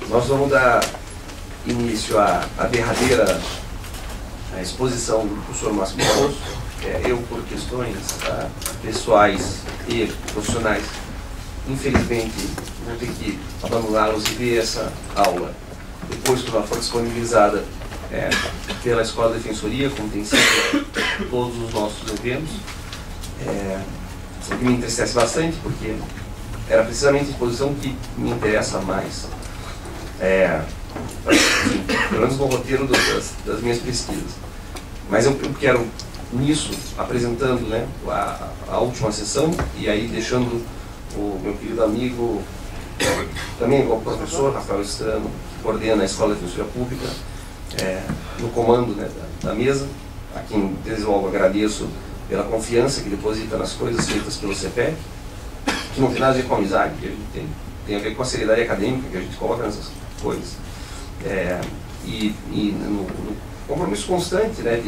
Nós vamos dar início à derradeira exposição do professor Máximo Barroso. Eu, por questões pessoais e profissionais, infelizmente vou ter que abandoná-los e ver essa aula depois que ela for disponibilizada pela Escola de Defensoria, como tem sido todos os nossos eventos. Isso aqui me entristece bastante, porque era precisamente a exposição que me interessa mais. Enfim, pelo menos no roteiro das minhas pesquisas. Mas eu quero, nisso, apresentando, né, a última sessão, e aí deixando o meu querido amigo, também igual professor, Rafael Estrano, que coordena a Escola de Defensoria Pública, no comando, né, da mesa, a quem desde logo agradeço pela confiança que deposita nas coisas feitas pelo CPEC, que não tem nada a ver com a amizade, que a gente tem a ver com a seriedade acadêmica que a gente coloca nessas coisas. E no compromisso constante, né,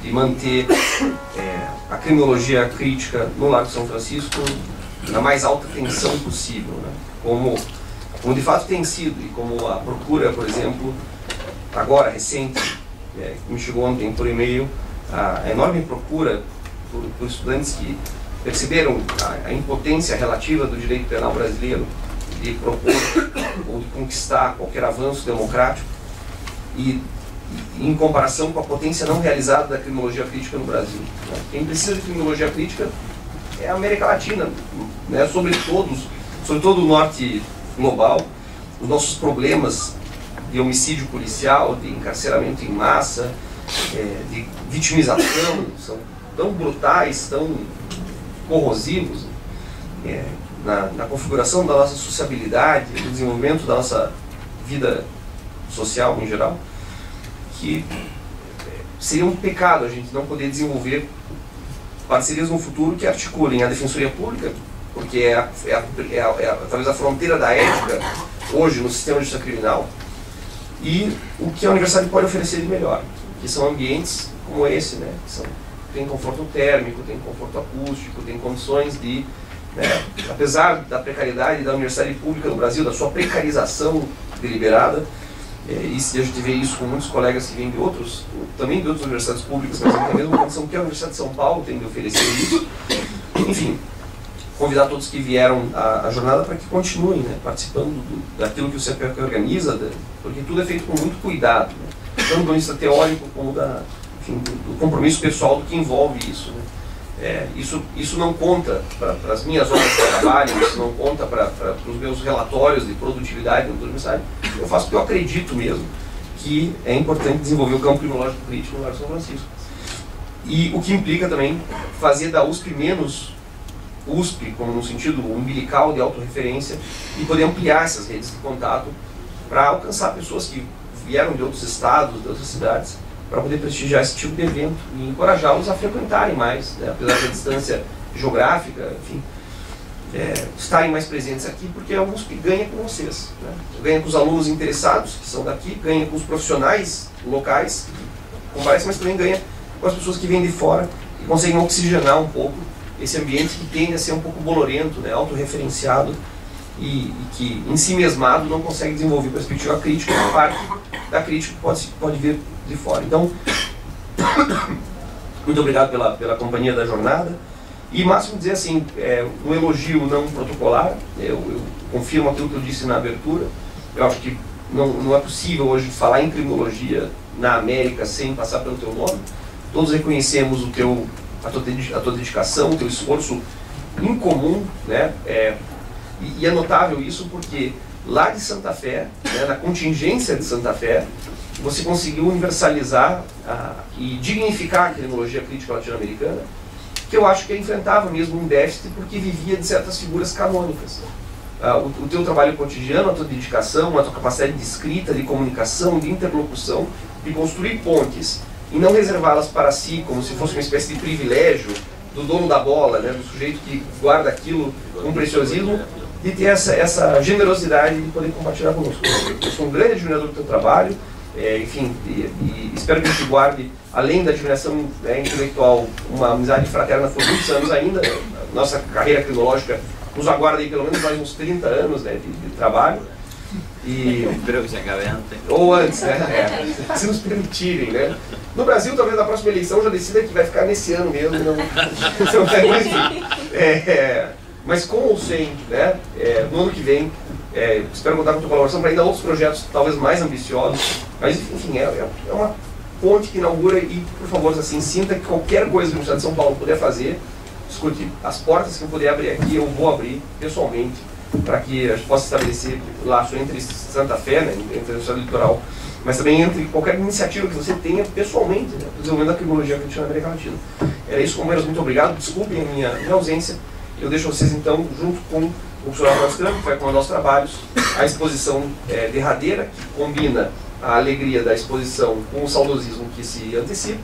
de manter a criminologia crítica no Largo São Francisco na mais alta tensão possível, né, como de fato tem sido, e como a procura, por exemplo, agora, recente, que me chegou ontem por e-mail, a enorme procura por estudantes que perceberam a impotência relativa do direito penal brasileiro de propor ou de conquistar qualquer avanço democrático, e em comparação com a potência não realizada da criminologia crítica no Brasil. Quem precisa de criminologia crítica é a América Latina, né, sobretudo o norte global. Os nossos problemas de homicídio policial, de encarceramento em massa, de vitimização, são tão brutais, tão corrosivos, na configuração da nossa sociabilidade, no desenvolvimento da nossa vida social em geral, que seria um pecado a gente não poder desenvolver parcerias no futuro que articulem a Defensoria Pública, porque talvez a fronteira da ética hoje no sistema de justiça criminal, e o que a universidade pode oferecer de melhor, que são ambientes como esse, né, que tem conforto térmico, tem conforto acústico, tem condições de, né, apesar da precariedade da universidade pública no Brasil, da sua precarização deliberada, e se a gente vê isso com muitos colegas que vêm também de outras universidades públicas, mas tem a mesma condição que a Universidade de São Paulo tem de oferecer isso. Enfim, convidar todos que vieram à jornada para que continuem, né, participando daquilo que o CPEC organiza, porque tudo é feito com muito cuidado, né, tanto do ponto de vista teórico como do compromisso pessoal do que envolve isso, né. Isso não conta para as minhas horas de trabalho, isso não conta para os meus relatórios de produtividade da universidade. Eu faço porque eu acredito mesmo que é importante desenvolver o campo criminológico crítico no Largo São Francisco. E o que implica também fazer da USP menos USP, como no sentido umbilical de autorreferência, e poder ampliar essas redes de contato para alcançar pessoas que vieram de outros estados, de outras cidades, para poder prestigiar esse tipo de evento e encorajá-los a frequentarem mais, né, apesar da distância geográfica, enfim, estarem mais presentes aqui, porque a USP ganha com vocês, né? Ganha com os alunos interessados, que são daqui, ganha com os profissionais locais, que comparecem, mas também ganha com as pessoas que vêm de fora, que conseguem oxigenar um pouco esse ambiente que tende a ser um pouco bolorento, né, autorreferenciado, e que em si mesmado não consegue desenvolver perspectiva crítica, uma parte da crítica que pode vir de fora. Então, muito obrigado pela companhia da jornada. E Máximo dizer assim, um elogio não protocolar, eu confirmo aquilo que eu disse na abertura. Eu acho que não é possível hoje falar em criminologia na América sem passar pelo teu nome. Todos reconhecemos a tua dedicação, o teu esforço incomum, né? E é notável isso porque lá de Santa Fé, né, na contingência de Santa Fé, você conseguiu universalizar e dignificar a criminologia crítica latino-americana, que eu acho que enfrentava mesmo um déficit porque vivia de certas figuras canônicas. O teu trabalho cotidiano, a tua dedicação, a tua capacidade de escrita, de comunicação, de interlocução, de construir pontes e não reservá-las para si como se fosse uma espécie de privilégio do dono da bola, né, do sujeito que guarda aquilo com preciosismo, de ter essa generosidade de poder compartilhar conosco. Eu sou um grande admirador do teu trabalho, enfim, e espero que a gente guarde, além da admiração intelectual, uma amizade fraterna por muitos anos ainda, nossa carreira crinológica nos aguarda aí pelo menos mais uns 30 anos, né, de trabalho. E... espero que se acabe antes. Ou antes, né? Se nos permitirem, né? No Brasil, talvez na próxima eleição já decida que vai ficar nesse ano mesmo. Não vai, mas com ou sem, né? No ano que vem, espero contar com a tua colaboração para ainda outros projetos talvez mais ambiciosos. Mas, enfim, é uma ponte que inaugura e, por favor, assim, sinta que qualquer coisa que o Estado de São Paulo puder fazer, escute, as portas que eu puder abrir aqui, eu vou abrir pessoalmente, para que a gente possa estabelecer laço entre Santa Fé, né, entre o Estado Litoral, mas também entre qualquer iniciativa que você tenha pessoalmente, né, para o desenvolvimento da criminologia argentina na América Latina. Era isso, companheiros, muito obrigado, desculpem a minha ausência. Eu deixo vocês, então, junto com o professor Álvaro Trump, que vai comandar os trabalhos, a exposição derradeira, que combina a alegria da exposição com o saudosismo que se antecipa,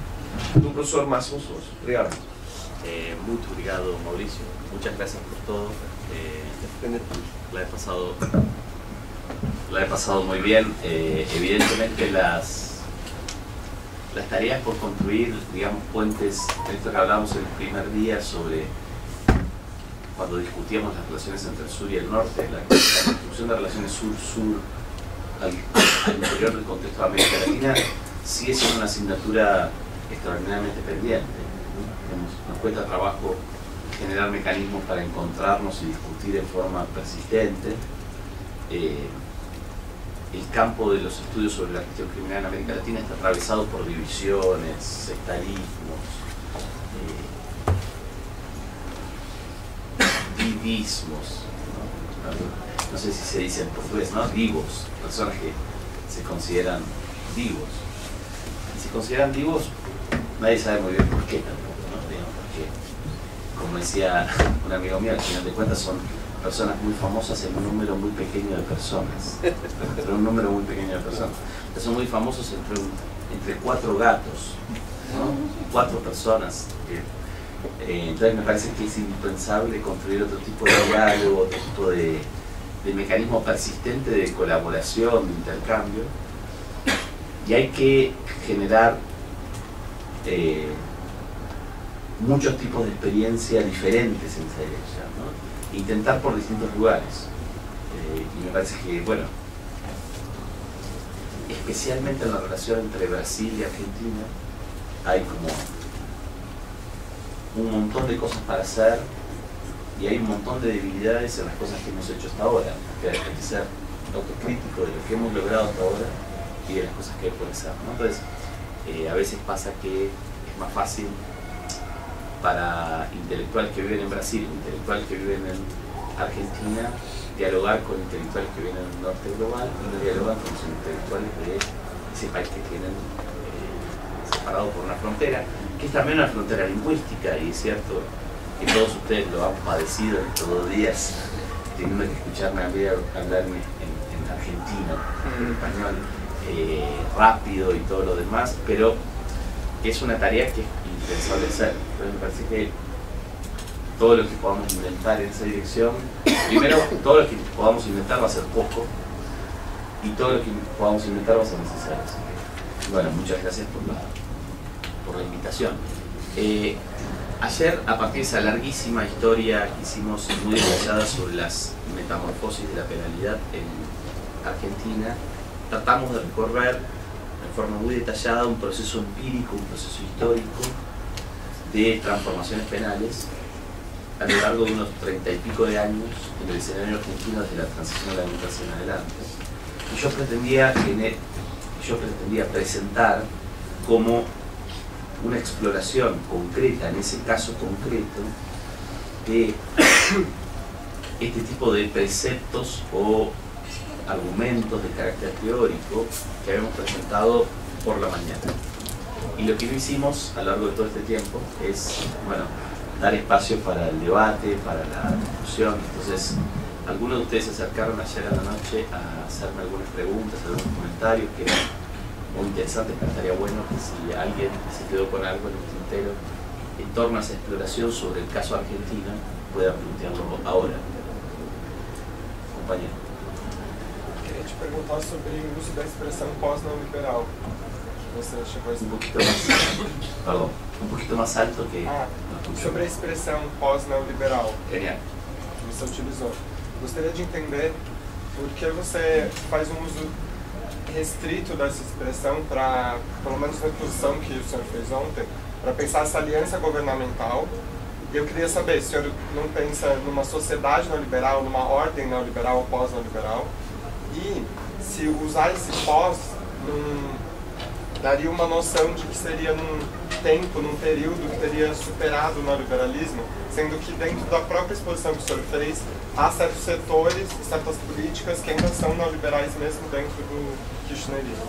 do professor Máximo Souza. Obrigado. Muito obrigado, Mauricio. Muchas gracias por todo. La he pasado muy bien. Evidentemente las tareas por construir, digamos, puentes, esto que hablábamos el primer día sobre cuando discutíamos las relaciones entre el sur y el norte, la construcción de relaciones sur-sur al interior del contexto de América Latina sigue siendo una asignatura extraordinariamente pendiente. Nos cuesta trabajo generar mecanismos para encontrarnos y discutir en forma persistente. El campo de los estudios sobre la cuestión criminal en América Latina está atravesado por divisiones, sectarismos, divismos, no sé si se dice en portugués, ¿no? Divos, personas que se consideran divos. Y se consideran divos, nadie sabe muy bien por qué tampoco, ¿no? Porque, como decía un amigo mío, al final de cuentas son personas muy famosas en un número muy pequeño de personas. Entre un número muy pequeño de personas. Son muy famosos entre 4 gatos, ¿no? 4 personas. Entonces me parece que es indispensable construir otro tipo de diálogo, otro tipo de mecanismo persistente de colaboración, de intercambio. Y hay que generar muchos tipos de experiencias diferentes en esa dirección, ¿no? Intentar por distintos lugares. Y me parece que, bueno, especialmente en la relación entre Brasil y Argentina, hay como un montón de cosas para hacer y hay un montón de debilidades en las cosas que hemos hecho hasta ahora. Que hay que ser autocrítico de lo que hemos logrado hasta ahora y de las cosas que hay por hacer, ¿no? Entonces, a veces pasa que es más fácil para intelectuales que viven en Brasil, intelectuales que viven en Argentina, dialogar con intelectuales que viven en el norte global y no dialogan con los intelectuales de ese país que tienen separado por una frontera, que es también una frontera lingüística, y es cierto que todos ustedes lo han padecido estos 2 días, teniendo que escucharme hablarme en argentino, en español, rápido y todo lo demás, pero es una tarea que es indispensable hacer. Entonces me parece que todo lo que podamos inventar en esa dirección, primero, todo lo que podamos inventar va a ser poco y todo lo que podamos inventar va a ser necesario. Bueno, muchas gracias por la invitación. Ayer, a partir de esa larguísima historia que hicimos muy detallada sobre las metamorfosis de la penalidad en Argentina, tratamos de recorrer de forma muy detallada un proceso empírico, un proceso histórico de transformaciones penales a lo largo de unos 30 y pico de años en el escenario argentino desde la transición a la democracia en adelante. Y yo pretendía presentar como una exploración concreta, en ese caso concreto, de este tipo de preceptos o argumentos de carácter teórico que habíamos presentado por la mañana. Y lo que no hicimos a lo largo de todo este tiempo es, bueno, dar espacio para el debate, para la discusión. Entonces, algunos de ustedes se acercaron ayer a la noche a hacerme algunas preguntas, algunos comentarios que eran muy interesantes, pero estaría bueno que si alguien se quedó con algo en el tintero en torno a esa exploración sobre el caso argentino, pueda plantearlo ahora. Compañero. Queria te perguntar sobre o uso da expressão pós-neoliberal. Você chegou a Un poquito más, perdón, un poquito más alto que... sobre a expressão pós-neoliberal Genial. que você utilizou. Gostaria de entender por que você faz um uso restrito dessa expressão para, pelo menos na posição que o senhor fez ontem, para pensar essa aliança governamental. Eu queria saber se o senhor não pensa numa sociedade neoliberal, numa ordem neoliberal ou pós-neoliberal, e se usar esse pós daria uma noção de que seria num tempo, num período que teria superado o neoliberalismo, sendo que dentro da própria exposição que o senhor fez, há certos setores, certas políticas que ainda são neoliberais mesmo dentro do kirchnerismo.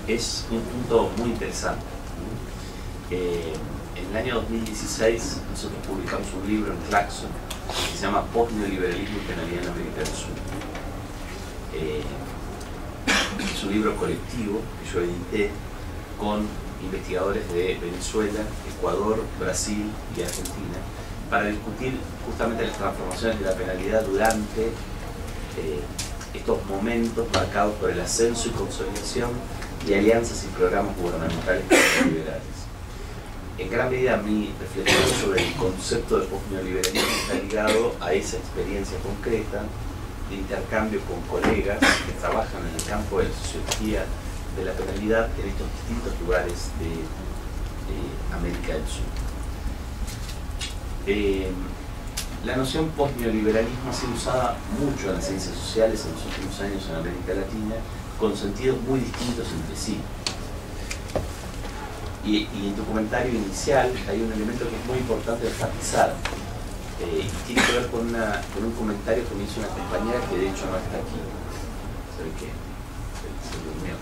Es un punto muy interesante. En el año 2016 nosotros publicamos un libro en Claxon que se llama Post-neoliberalismo y penalidad en América del Sur. Es un libro colectivo que yo edité con investigadores de Venezuela, Ecuador, Brasil y Argentina para discutir justamente las transformaciones de la penalidad durante estos momentos marcados por el ascenso y consolidación de alianzas y programas gubernamentales neoliberales. En gran medida mi reflexión sobre el concepto de post-neoliberalismo está ligado a esa experiencia concreta de intercambio con colegas que trabajan en el campo de la sociología de la penalidad en estos distintos lugares de América del Sur. La noción post-neoliberalismo ha sido usada mucho en las ciencias sociales en los últimos años en América Latina con sentidos muy distintos entre sí. Y en tu comentario inicial hay un elemento que es muy importante enfatizar y tiene que ver con un comentario que me hizo una compañera que de hecho no está aquí, se ve que se durmió,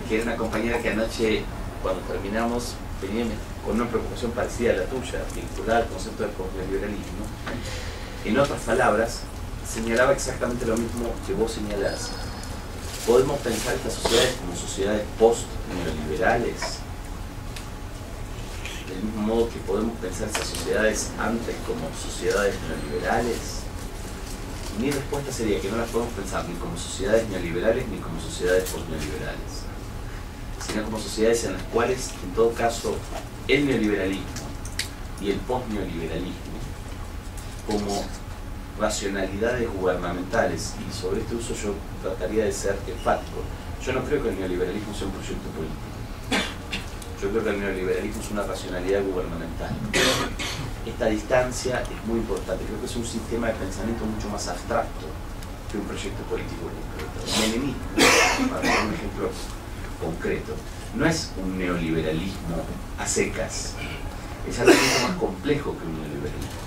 que era una compañera que anoche cuando terminamos venía con una preocupación parecida a la tuya, vinculada al concepto del post-neoliberalismo. En otras palabras, señalaba exactamente lo mismo que vos señalás. ¿Podemos pensar estas sociedades como sociedades post-neoliberales? Del mismo modo que podemos pensar estas sociedades antes como sociedades neoliberales. Mi respuesta sería que no las podemos pensar ni como sociedades neoliberales ni como sociedades post-neoliberales, sino como sociedades en las cuales, en todo caso, el neoliberalismo y el post-neoliberalismo, como racionalidades gubernamentales, y sobre este uso yo trataría de ser enfático. Yo no creo que el neoliberalismo sea un proyecto político. Yo creo que el neoliberalismo es una racionalidad gubernamental. Esta distancia es muy importante. Creo que es un sistema de pensamiento mucho más abstracto que un proyecto político concreto. El menemismo, para dar un ejemplo concreto, no es un neoliberalismo a secas. Es algo mucho más complejo que un neoliberalismo.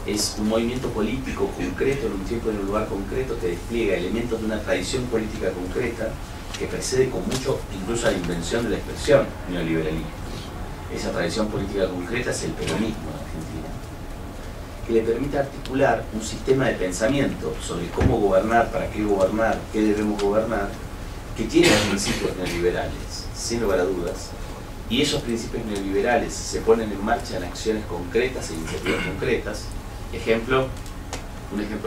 Es un movimiento político concreto en un tiempo y en un lugar concreto que despliega elementos de una tradición política concreta que precede con mucho incluso a la invención de la expresión neoliberalismo. Esa tradición política concreta es el peronismo en Argentina, que le permite articular un sistema de pensamiento sobre cómo gobernar, para qué gobernar, qué debemos gobernar, que tiene principios neoliberales, sin lugar a dudas, y esos principios neoliberales se ponen en marcha en acciones concretas e iniciativas concretas. Un ejemplo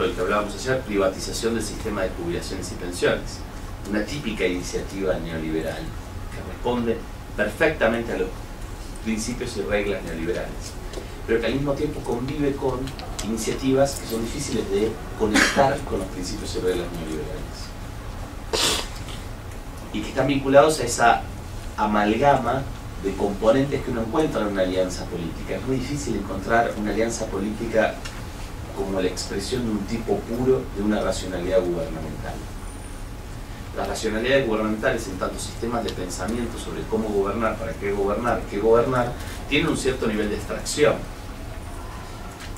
del que hablábamos ayer, privatización del sistema de jubilaciones y pensiones, una típica iniciativa neoliberal que responde perfectamente a los principios y reglas neoliberales, pero que al mismo tiempo convive con iniciativas que son difíciles de conectar con los principios y reglas neoliberales y que están vinculados a esa amalgama de componentes que uno encuentra en una alianza política. Es muy difícil encontrar una alianza política como la expresión de un tipo puro de una racionalidad gubernamental. Las racionalidades gubernamentales en tantos sistemas de pensamiento sobre cómo gobernar, para qué gobernar, tienen un cierto nivel de abstracción.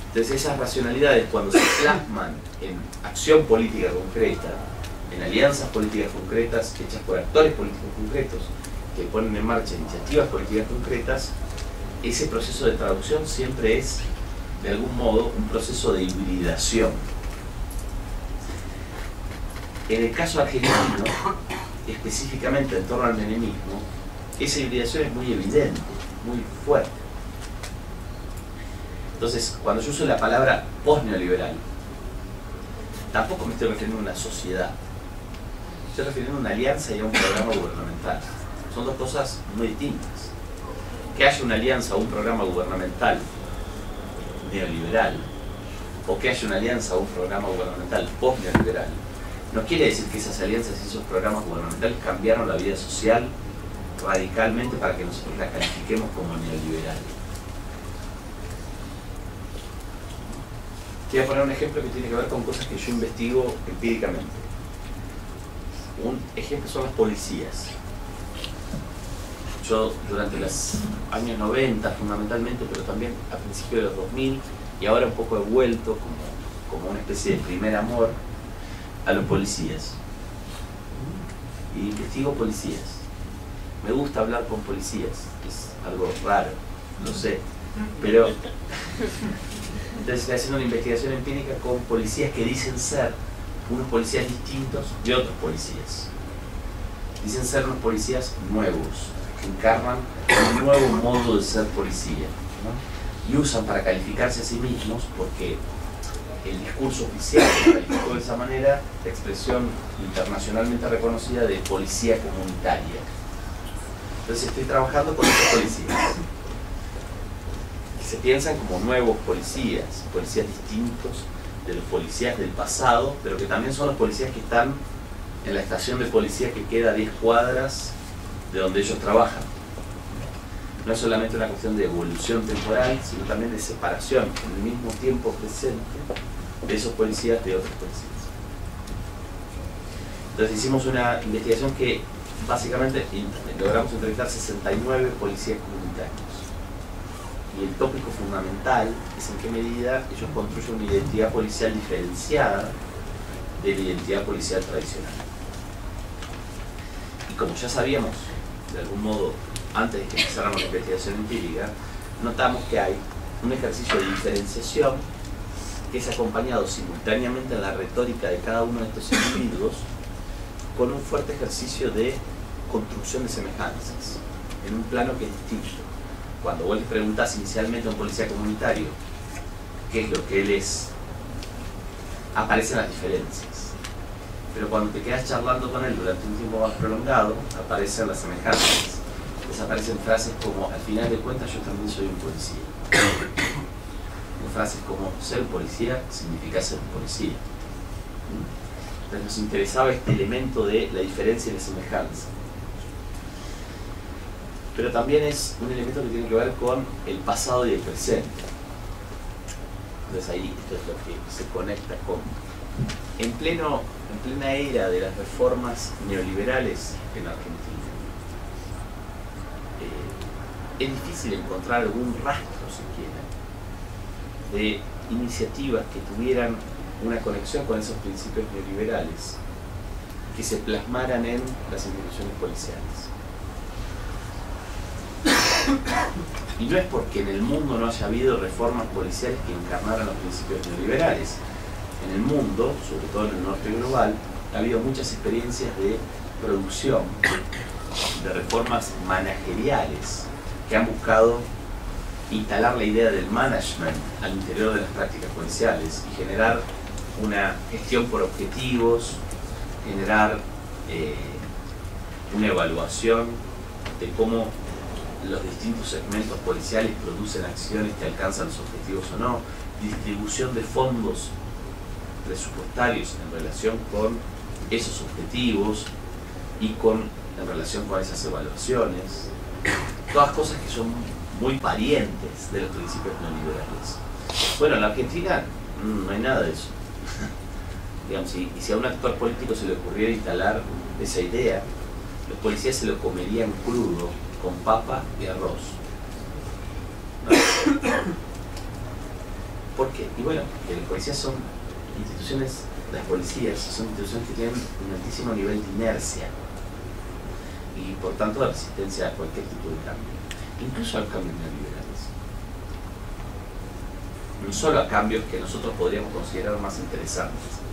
Entonces esas racionalidades, cuando se plasman en acción política concreta, en alianzas políticas concretas hechas por actores políticos concretos que ponen en marcha iniciativas políticas concretas, ese proceso de traducción siempre es, de algún modo, un proceso de hibridación. En el caso argentino, específicamente en torno al menemismo, esa hibridación es muy evidente, muy fuerte. Entonces, cuando yo uso la palabra post-neoliberal, tampoco me estoy refiriendo a una sociedad. Estoy refiriendo a una alianza y a un programa gubernamental. Son dos cosas muy distintas. Que haya una alianza o un programa gubernamental neoliberal, o que haya una alianza o un programa gubernamental post-neoliberal, no quiere decir que esas alianzas y esos programas gubernamentales cambiaron la vida social radicalmente para que nosotros la califiquemos como neoliberal. Te voy a poner un ejemplo que tiene que ver con cosas que yo investigo empíricamente. Un ejemplo son las policías. Yo durante los años 90 fundamentalmente, pero también a principios de los 2000, y ahora un poco he vuelto como una especie de primer amor a los policías. Y investigo policías. Me gusta hablar con policías, es algo raro, lo sé, pero entonces estoy haciendo una investigación empírica con policías que dicen ser unos policías distintos de otros policías. Dicen ser unos policías nuevos, que encarnan un nuevo modo de ser policía, ¿no? Y usan para calificarse a sí mismos, porque el discurso oficial calificó de esa manera, la expresión internacionalmente reconocida de policía comunitaria. Entonces estoy trabajando con estos policías, que se piensan como nuevos policías distintos de los policías del pasado, pero que también son los policías que están en la estación de policía que queda a 10 cuadras de donde ellos trabajan. No es solamente una cuestión de evolución temporal, sino también de separación en el mismo tiempo presente de esos policías de otros policías. Entonces hicimos una investigación que básicamente logramos entrevistar 69 policías comunitarios. Y el tópico fundamental es en qué medida ellos construyen una identidad policial diferenciada de la identidad policial tradicional. Y como ya sabíamos, de algún modo, antes de que empezáramos la investigación empírica, notamos que hay un ejercicio de diferenciación que es acompañado simultáneamente en la retórica de cada uno de estos individuos con un fuerte ejercicio de construcción de semejanzas, en un plano que es distinto. Cuando vos le preguntás inicialmente a un policía comunitario qué es lo que él es, aparecen las diferencias. Pero cuando te quedas charlando con él durante un tiempo más prolongado, aparecen las semejanzas. Desaparecen frases como, al final de cuentas yo también soy un policía. O frases como, ser un policía significa ser un policía. Entonces nos interesaba este elemento de la diferencia y la semejanza. Pero también es un elemento que tiene que ver con el pasado y el presente. Entonces ahí esto es lo que se conecta con... En plena era de las reformas neoliberales en Argentina, es difícil encontrar algún rastro siquiera de iniciativas que tuvieran una conexión con esos principios neoliberales que se plasmaran en las instituciones policiales. Y no es porque en el mundo no haya habido reformas policiales que encarnaran los principios neoliberales. En el mundo, sobre todo en el norte global, ha habido muchas experiencias de producción de reformas manageriales que han buscado instalar la idea del management al interior de las prácticas policiales y generar una gestión por objetivos, generar una evaluación de cómo los distintos segmentos policiales producen acciones que alcanzan los objetivos o no, distribución de fondos presupuestarios en relación con esos objetivos y en relación con esas evaluaciones, todas cosas que son muy parientes de los principios neoliberales. Bueno, en la Argentina no hay nada de eso. Digamos, y si a un actor político se le ocurriera instalar esa idea, los policías se lo comerían crudo, con papa y arroz. ¿No? ¿Por qué? Y bueno, porque las policías son instituciones, las policías son instituciones que tienen un altísimo nivel de inercia y por tanto de resistencia a cualquier tipo de cambio, incluso a los cambios neoliberales. No solo a cambios que nosotros podríamos considerar más interesantes,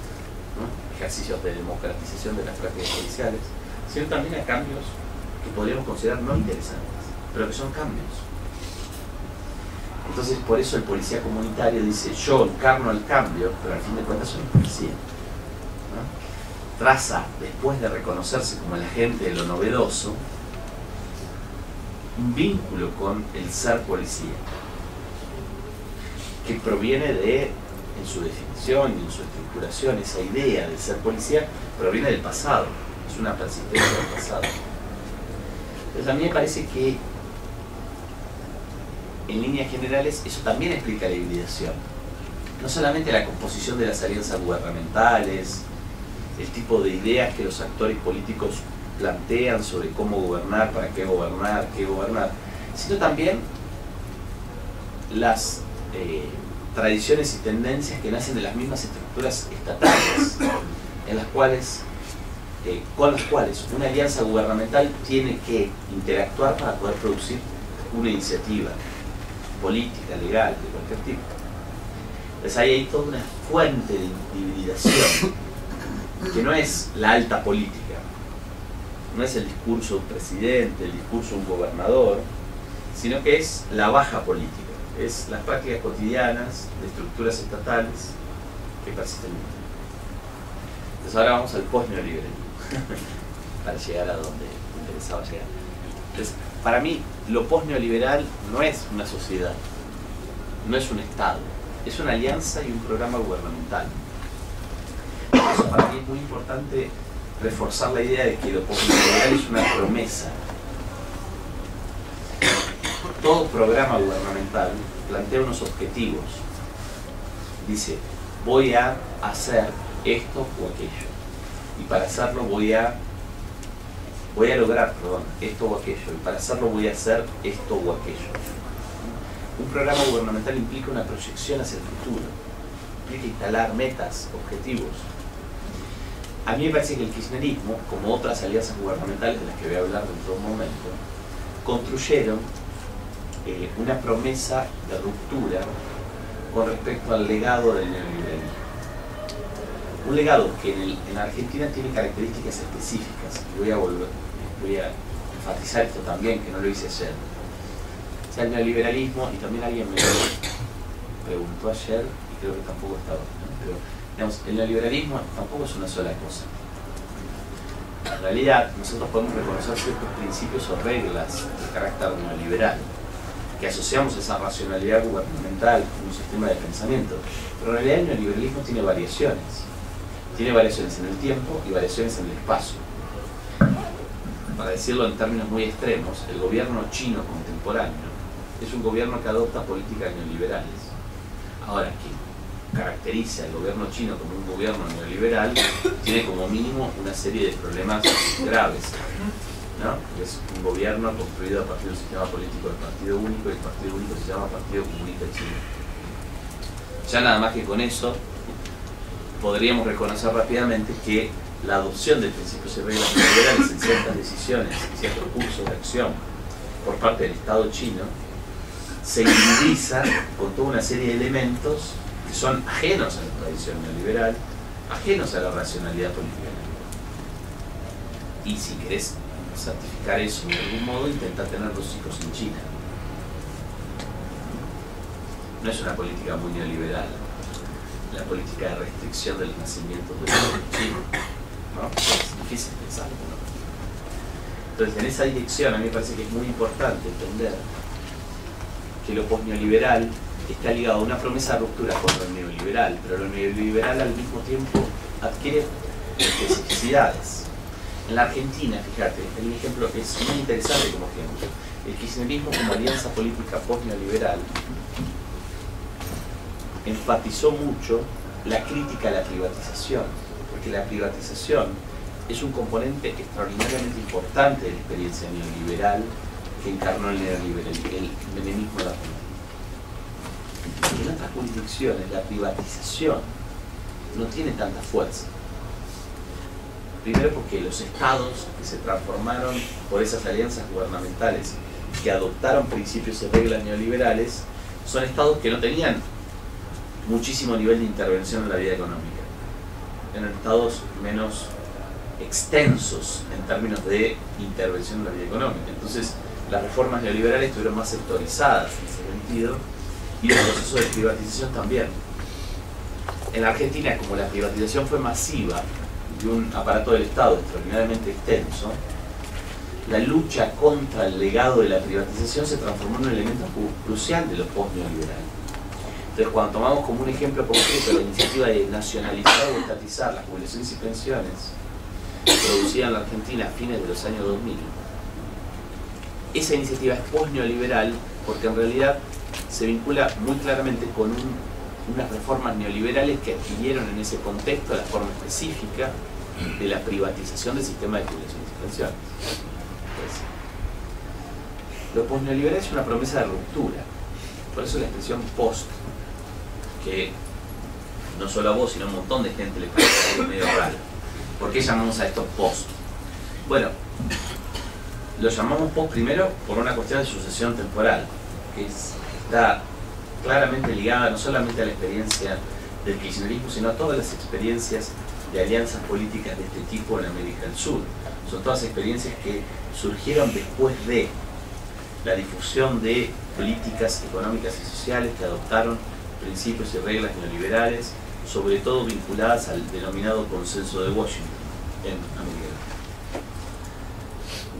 ¿no? Ejercicios de democratización de las prácticas policiales, sino también a cambios que podríamos considerar no interesantes, pero que son cambios. Entonces, por eso el policía comunitario dice, yo encarno el cambio, pero al fin de cuentas soy un policía. ¿no? Traza, después de reconocerse como el agente de lo novedoso, un vínculo con el ser policía, que proviene de, en su definición y en su estructuración, esa idea de ser policía proviene del pasado, es una persistencia del pasado. Entonces a mí me parece que en líneas generales eso también explica la hibridación. No solamente la composición de las alianzas gubernamentales, el tipo de ideas que los actores políticos plantean sobre cómo gobernar, para qué gobernar, sino también las tradiciones y tendencias que nacen de las mismas estructuras estatales, en las cuales, con las cuales una alianza gubernamental tiene que interactuar para poder producir una iniciativa política, legal, de cualquier tipo. Entonces ahí hay toda una fuente de hibridación, que no es la alta política, no es el discurso de un presidente, el discurso de un gobernador, sino que es la baja política, es las prácticas cotidianas de estructuras estatales que persisten. Entonces ahora vamos al post-neoliberalismo, para llegar a donde me interesaba llegar. Entonces, para mí, lo post-neoliberal no es una sociedad, no es un Estado, es una alianza y un programa gubernamental. Por eso para mí es muy importante reforzar la idea de que lo post-neoliberal es una promesa. Todo programa gubernamental plantea unos objetivos. Dice, voy a hacer esto o aquello. Y para hacerlo voy a lograr esto o aquello. Y para hacerlo voy a hacer esto o aquello. Un programa gubernamental implica una proyección hacia el futuro. Implica instalar metas, objetivos. A mí me parece que el kirchnerismo, como otras alianzas gubernamentales de las que voy a hablar dentro de un momento, construyeron una promesa de ruptura con respecto al legado del neoliberalismo. Un legado que en Argentina tiene características específicas. Y voy a enfatizar esto también, que no lo hice ayer. O sea, el neoliberalismo, y también alguien me lo preguntó ayer, y creo que tampoco estaba, ¿no? Pero digamos, el neoliberalismo tampoco es una sola cosa. En realidad, nosotros podemos reconocer ciertos principios o reglas de carácter neoliberal, que asociamos a esa racionalidad gubernamental como un sistema de pensamiento. Pero en realidad el neoliberalismo tiene variaciones. Tiene variaciones en el tiempo y variaciones en el espacio. Para decirlo en términos muy extremos, el gobierno chino contemporáneo es un gobierno que adopta políticas neoliberales. Ahora, quien caracteriza al gobierno chino como un gobierno neoliberal tiene como mínimo una serie de problemas graves, ¿no? Es un gobierno construido a partir de un sistema político del Partido Único, y el Partido Único se llama Partido Comunista Chino. Ya nada más que con eso podríamos reconocer rápidamente que la adopción de principios y reglas neoliberales en ciertas decisiones y ciertos cursos de acción por parte del Estado chino se hibridiza con toda una serie de elementos que son ajenos a la tradición neoliberal, ajenos a la racionalidad política neoliberal. Y si querés certificar eso de algún modo, intenta tener dos hijos en China. No es una política muy neoliberal la política de restricción de los nacimientos de los chinos, ¿no? Es difícil pensarlo, ¿no? Entonces, en esa dirección a mí me parece que es muy importante entender que lo posneoliberal está ligado a una promesa de ruptura contra el neoliberal, pero lo neoliberal al mismo tiempo adquiere especificidades. En la Argentina, fíjate, el ejemplo es muy interesante como ejemplo. El kirchnerismo como alianza política post-neoliberal enfatizó mucho la crítica a la privatización, porque la privatización es un componente extraordinariamente importante de la experiencia neoliberal que encarnó el menemismo de la Argentina. En otras jurisdicciones la privatización no tiene tanta fuerza. Primero porque los estados que se transformaron por esas alianzas gubernamentales que adoptaron principios y reglas neoliberales son estados que no tenían muchísimo nivel de intervención en la vida económica. Eran estados menos extensos en términos de intervención en la vida económica. Entonces, las reformas neoliberales estuvieron más sectorizadas en ese sentido y los procesos de privatización también. En la Argentina, como la privatización fue masiva, de un aparato del Estado extraordinariamente extenso, la lucha contra el legado de la privatización se transformó en un elemento crucial de los post-neoliberales. Entonces, cuando tomamos como un ejemplo concreto la iniciativa de nacionalizar o estatizar las jubilaciones y pensiones producida en la Argentina a fines de los años 2000, esa iniciativa es post-neoliberal porque en realidad se vincula muy claramente con unas reformas neoliberales que adquirieron en ese contexto la forma específica de la privatización del sistema de jubilaciones y pensiones. Lo post-neoliberal es una promesa de ruptura, por eso la expresión post, que no solo a vos, sino a un montón de gente le parece algo medio raro. ¿Por qué llamamos a esto post? Bueno, lo llamamos post primero por una cuestión de sucesión temporal, que está claramente ligada no solamente a la experiencia del kirchnerismo, sino a todas las experiencias de alianzas políticas de este tipo en América del Sur. Son todas experiencias que surgieron después de la difusión de políticas económicas y sociales que adoptaron principios y reglas neoliberales, sobre todo vinculadas al denominado consenso de Washington en América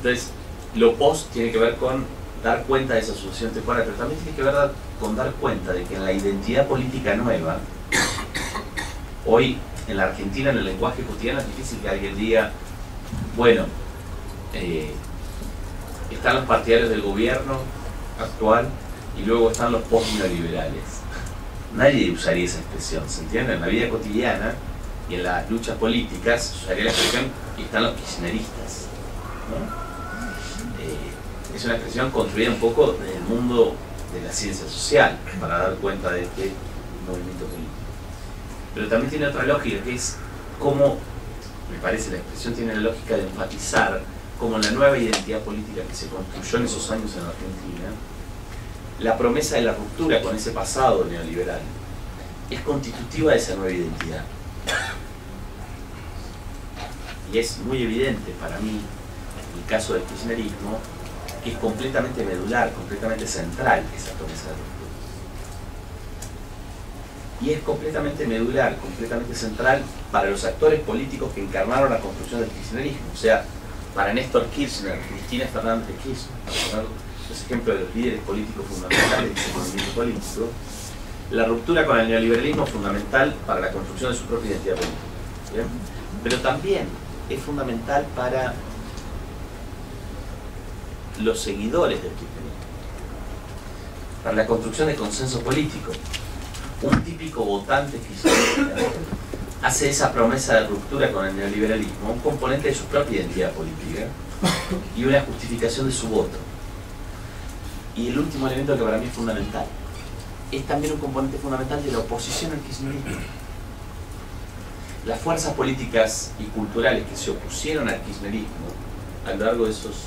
del Sur. Entonces, lo post tiene que ver con dar cuenta de esa sucesión temporal, pero también tiene que ver con dar cuenta de que en la identidad política nueva, hoy en la Argentina, en el lenguaje cotidiano, es difícil que alguien diga, bueno, están los partidarios del gobierno actual y luego están los post-neoliberales. Nadie usaría esa expresión, ¿se entiende? En la vida cotidiana y en las luchas políticas se usaría la expresión y están los kirchneristas, ¿no? Es una expresión construida un poco en el mundo de la ciencia social para dar cuenta de este movimiento político. Pero también tiene otra lógica, que es cómo, me parece, la expresión tiene la lógica de enfatizar cómo la nueva identidad política que se construyó en esos años en la Argentina, la promesa de la ruptura con ese pasado neoliberal, es constitutiva de esa nueva identidad. Y es muy evidente para mí, en el caso del kirchnerismo, que es completamente medular, completamente central esa promesa de ruptura. Y es completamente medular, completamente central para los actores políticos que encarnaron la construcción del kirchnerismo. O sea, para Néstor Kirchner, Cristina Fernández de Kirchner, para poner los ejemplos de los líderes políticos fundamentales de ese movimiento político, la ruptura con el neoliberalismo es fundamental para la construcción de su propia identidad política. ¿Bien? Pero también es fundamental para los seguidores del kirchnerismo, para la construcción de consenso político. Un típico votante kirchnerista hace esa promesa de ruptura con el neoliberalismo un componente de su propia identidad política y una justificación de su voto. Y el último elemento que para mí es fundamental, es también un componente fundamental de la oposición al kirchnerismo. Las fuerzas políticas y culturales que se opusieron al kirchnerismo a lo largo de esos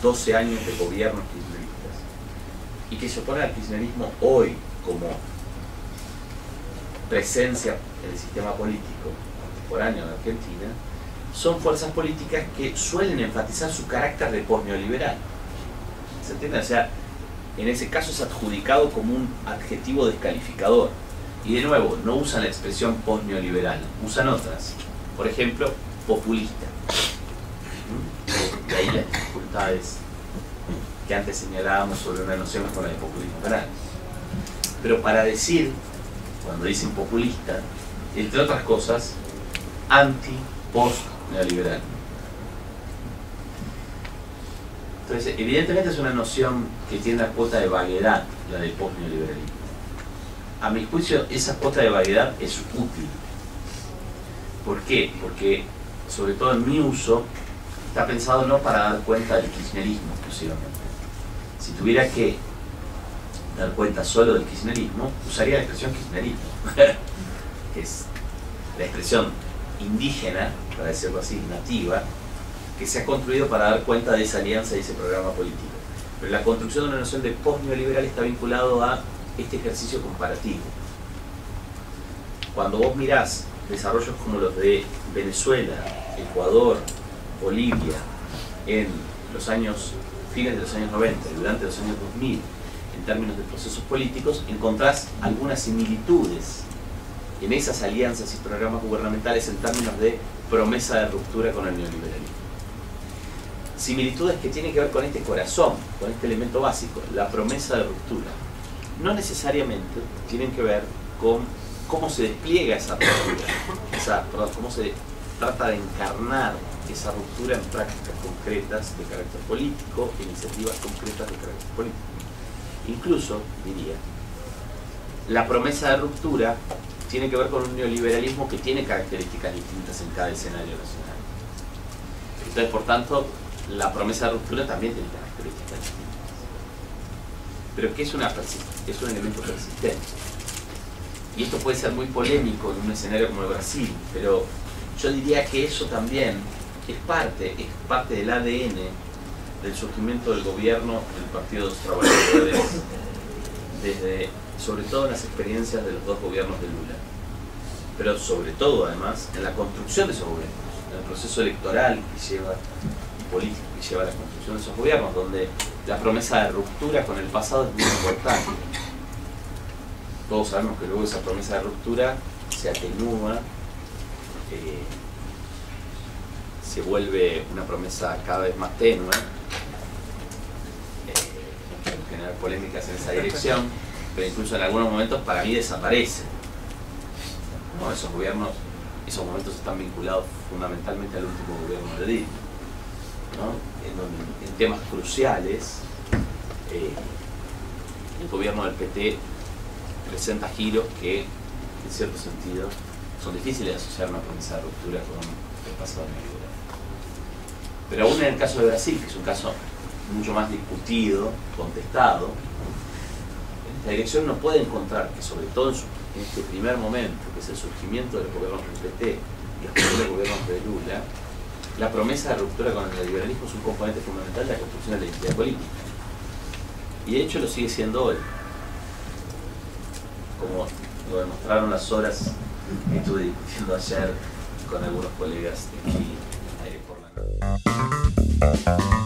12 años de gobiernos kirchneristas y que se oponen al kirchnerismo hoy como presencia en el sistema político contemporáneo en Argentina, son fuerzas políticas que suelen enfatizar su carácter de posneoliberal. ¿Se entiende? O sea, en ese caso es adjudicado como un adjetivo descalificador. Y de nuevo, no usan la expresión posneoliberal, usan otras. Por ejemplo, populista. De ahí las dificultades que antes señalábamos sobre una noción como la de populismo penal. Pero para decir, cuando dicen populista, entre otras cosas, anti-post-neoliberal. Entonces, evidentemente es una noción que tiene una cuota de vaguedad, la del post-neoliberalismo. A mi juicio, esa cuota de vaguedad es útil. ¿Por qué? Porque, sobre todo en mi uso, está pensado no para dar cuenta del kirchnerismo exclusivamente. Si tuviera que dar cuenta solo del kirchnerismo, usaría la expresión kirchnerismo, que es la expresión indígena, para decirlo así, nativa, que se ha construido para dar cuenta de esa alianza y ese programa político. Pero la construcción de una noción de post-neoliberal está vinculado a este ejercicio comparativo. Cuando vos mirás desarrollos como los de Venezuela, Ecuador, Bolivia, en los años, fines de los años 90 y durante los años 2000, en términos de procesos políticos, encontrás algunas similitudes en esas alianzas y programas gubernamentales en términos de promesa de ruptura con el neoliberalismo. Similitudes que tienen que ver con este corazón, con este elemento básico, la promesa de ruptura. No necesariamente tienen que ver con cómo se despliega esa ruptura, cómo se trata de encarnar esa ruptura en prácticas concretas de carácter político, iniciativas concretas de carácter político. Incluso, diría, la promesa de ruptura tiene que ver con un neoliberalismo que tiene características distintas en cada escenario nacional. Entonces, por tanto, la promesa de ruptura también tiene características distintas. Pero ¿qué es es un elemento persistente? Y esto puede ser muy polémico en un escenario como el Brasil, pero yo diría que eso también es parte del ADN del surgimiento del gobierno del Partido de los Trabajadores, desde, sobre todo en las experiencias de los dos gobiernos de Lula, pero sobre todo además en la construcción de esos gobiernos, en el proceso electoral y político que lleva a la construcción de esos gobiernos, donde la promesa de ruptura con el pasado es muy importante. Todos sabemos que luego esa promesa de ruptura se atenúa, se vuelve una promesa cada vez más tenue, no quiero generar polémicas en esa dirección, pero incluso en algunos momentos para mí desaparece. ¿No? Esos momentos están vinculados fundamentalmente al último gobierno de Dilma, ¿no? En donde en temas cruciales el gobierno del PT presenta giros que en cierto sentido son difíciles de asociar a una promesa de ruptura con el pasado neoliberal. Pero aún en el caso de Brasil, que es un caso mucho más discutido, contestado, en esta dirección uno puede encontrar que, sobre todo en este primer momento, que es el surgimiento de los gobiernos del PT y los primeros gobiernos de Lula, la promesa de ruptura con el neoliberalismo es un componente fundamental de la construcción de la identidad política. Y de hecho lo sigue siendo hoy, como lo demostraron las horas que estuve discutiendo ayer con algunos colegas de aquí, aire por la noche.